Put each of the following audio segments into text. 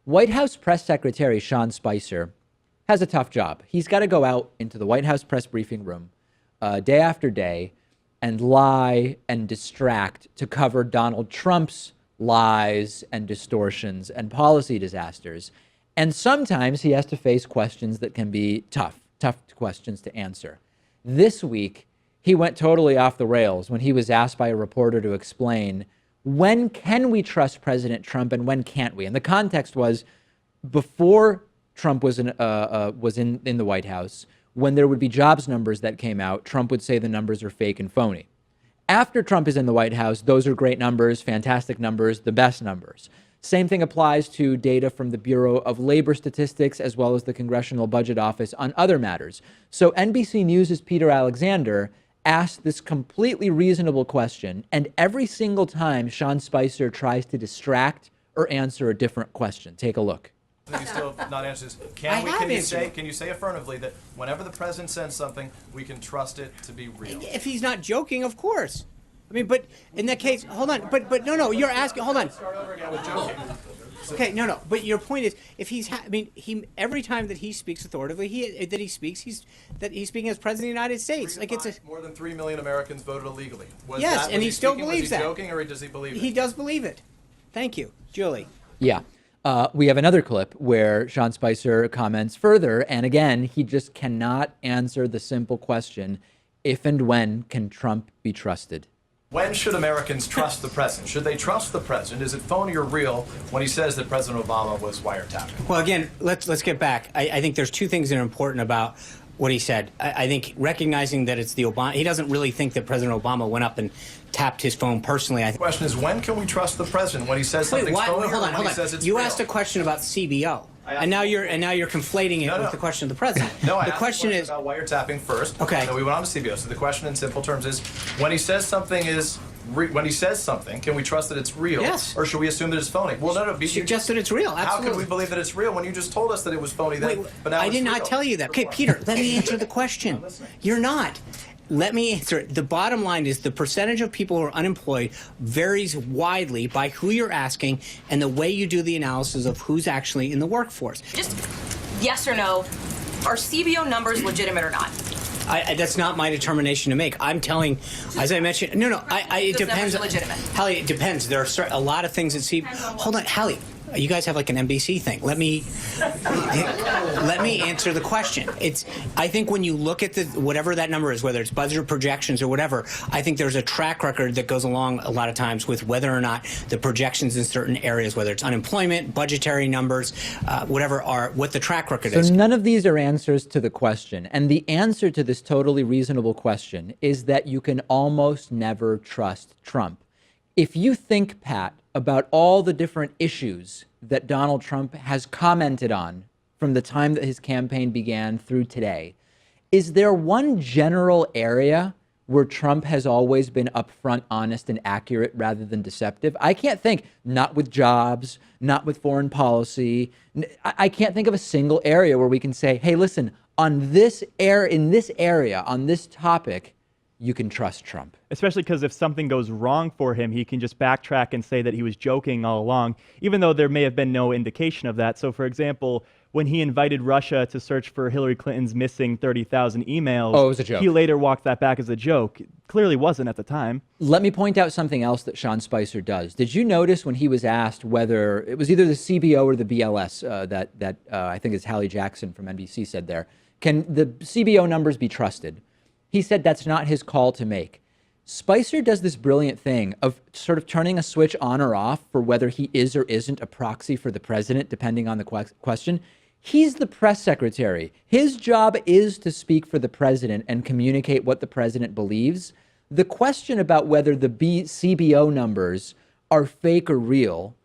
White House Press Secretary Sean Spicer has a tough job. He's got to go out into the White House press briefing room day after day and lie and distract to cover Donald Trump's lies and distortions and policy disasters. And sometimes he has to face questions that can be tough questions to answer. This week, he went totally off the rails when he was asked by a reporter to explain, when can we trust President Trump and when can't we? And the context was before Trump was in the White House, when there would be jobs numbers that came out, Trump would say the numbers are fake and phony. After Trump is in the White House, those are great numbers, fantastic numbers, the best numbers. Same thing applies to data from the Bureau of Labor Statistics as well as the Congressional Budget Office on other matters. So NBC News' Peter Alexander asked this completely reasonable question, and every single time Sean Spicer tries to distract or answer a different question. Take a look. You still have not answered this. Can you say affirmatively that whenever the president sends something, we can trust it to be real? If he's not joking, of course. I mean, but in that case, hold on. But no, you're asking. Hold on. Start over again with joking. Okay, no. But your point is, if he's, he every time that he speaks authoritatively, he's speaking as president of the United States. Like it's more than 3 million Americans voted illegally. Yes, and he still believes that. Was he joking or does he believe it? He does believe it. Thank you, Julie. Yeah. We have another clip where Sean Spicer comments further, and again, he just cannot answer the simple question, if and when can Trump be trusted? When should Americans trust the president? Should they trust the president? Is it phony or real when he says that President Obama was wiretapping? Well, again, let's get back. I think there's two things that are important about what he said. I think recognizing that it's the Obama, he doesn't really think that President Obama went up and tapped his phone personally. The question is, when can we trust the president when he says something phony? Hold on. You asked a question about CBO. And now you're conflating it with the question of the president. No, the question is about wiretapping first. Okay. So we went on to CBO. So the question in simple terms is, when he says something can we trust that it's real? Yes. Or should we assume that it's phony? Well, no. Suggest that it's real. Absolutely. How can we believe that it's real when you just told us that it was phony then? But now I did not tell you that. Okay, Peter, let me answer the question. You're not. Let me answer it. The bottom line is the percentage of people who are unemployed varies widely by who you're asking and the way you do the analysis of who's actually in the workforce. Just yes or no, are CBO numbers legitimate or not? That's not my determination to make. I'm telling, as I mentioned, it depends. Legitimate. Hallie, it depends. There are a lot of things that hold on, Hallie. You guys have like an NBC thing. Let me answer the question. I think when you look at whatever that number is, whether it's budget projections or whatever, I think there's a track record that goes along a lot of times with whether or not the projections in certain areas, whether it's unemployment, budgetary numbers, what the track record is. So none of these are answers to the question. And the answer to this totally reasonable question is that you can almost never trust Trump. If you think, Pat, about all the different issues that Donald Trump has commented on from the time that his campaign began through today, is there one general area where Trump has always been upfront, honest, and accurate rather than deceptive? I can't think, not with jobs, not with foreign policy. I can't think of a single area where we can say, hey, listen, in this area, on this topic, you can trust Trump. Especially because if something goes wrong for him, he can just backtrack and say that he was joking all along, even though there may have been no indication of that. So, for example, when he invited Russia to search for Hillary Clinton's missing 30,000 emails, it was a joke. He later walked that back as a joke. Clearly wasn't at the time. Let me point out something else that Sean Spicer does. Did you notice when he was asked whether it was either the CBO or the BLS that I think it's Hallie Jackson from NBC said there, can the CBO numbers be trusted? He said that's not his call to make. Spicer does this brilliant thing of sort of turning a switch on or off for whether he is or isn't a proxy for the president, depending on the question. He's the press secretary. His job is to speak for the president and communicate what the president believes. The question about whether the CBO numbers are fake or real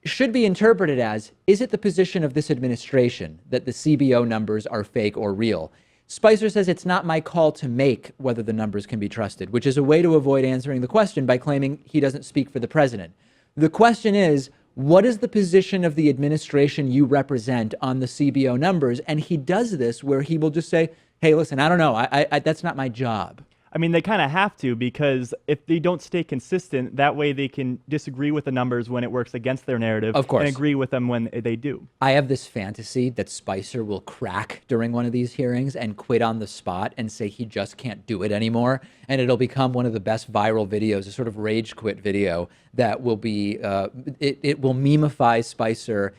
should be interpreted as, is it the position of this administration that the CBO numbers are fake or real? Spicer says it's not my call to make whether the numbers can be trusted, which is a way to avoid answering the question by claiming he doesn't speak for the president. The question is, what is the position of the administration you represent on the CBO numbers? And he does this where he will just say, hey, listen, I don't know. That's not my job. I mean, they kind of have to, because if they don't stay consistent, that way they can disagree with the numbers when it works against their narrative, Of course, and agree with them when they do. I have this fantasy that Spicer will crack during one of these hearings and quit on the spot and say he just can't do it anymore. And it'll become one of the best viral videos, a sort of rage quit video that will be, it will memify Spicer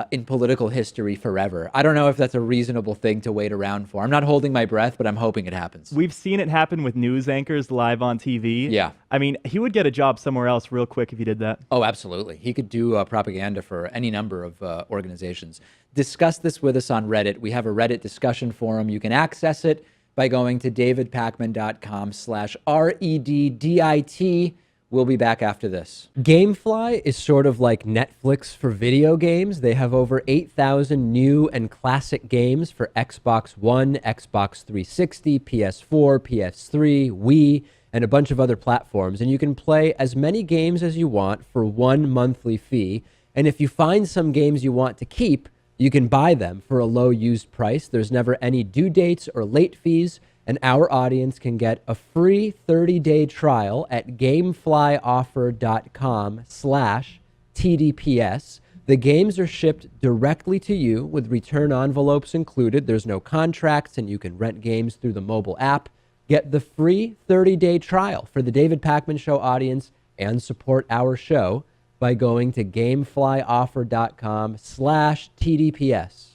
in political history forever. I don't know if that's a reasonable thing to wait around for. I'm not holding my breath, but I'm hoping it happens. We've seen it happen with news anchors live on TV. Yeah. I mean, he would get a job somewhere else real quick if he did that. Oh, absolutely. He could do propaganda for any number of organizations. Discuss this with us on Reddit. We have a Reddit discussion forum. You can access it by going to davidpakman.com/REDDIT. We'll be back after this. Gamefly is sort of like Netflix for video games. They have over 8,000 new and classic games for Xbox One, Xbox 360, PS4, PS3, Wii, and a bunch of other platforms. And you can play as many games as you want for one monthly fee. And if you find some games you want to keep, you can buy them for a low used price. There's never any due dates or late fees. And our audience can get a free 30-day trial at gameflyoffer.com/TDPS. The games are shipped directly to you with return envelopes included. There's no contracts, and you can rent games through the mobile app. Get the free 30-day trial for the David Pakman Show audience and support our show by going to gameflyoffer.com/TDPS.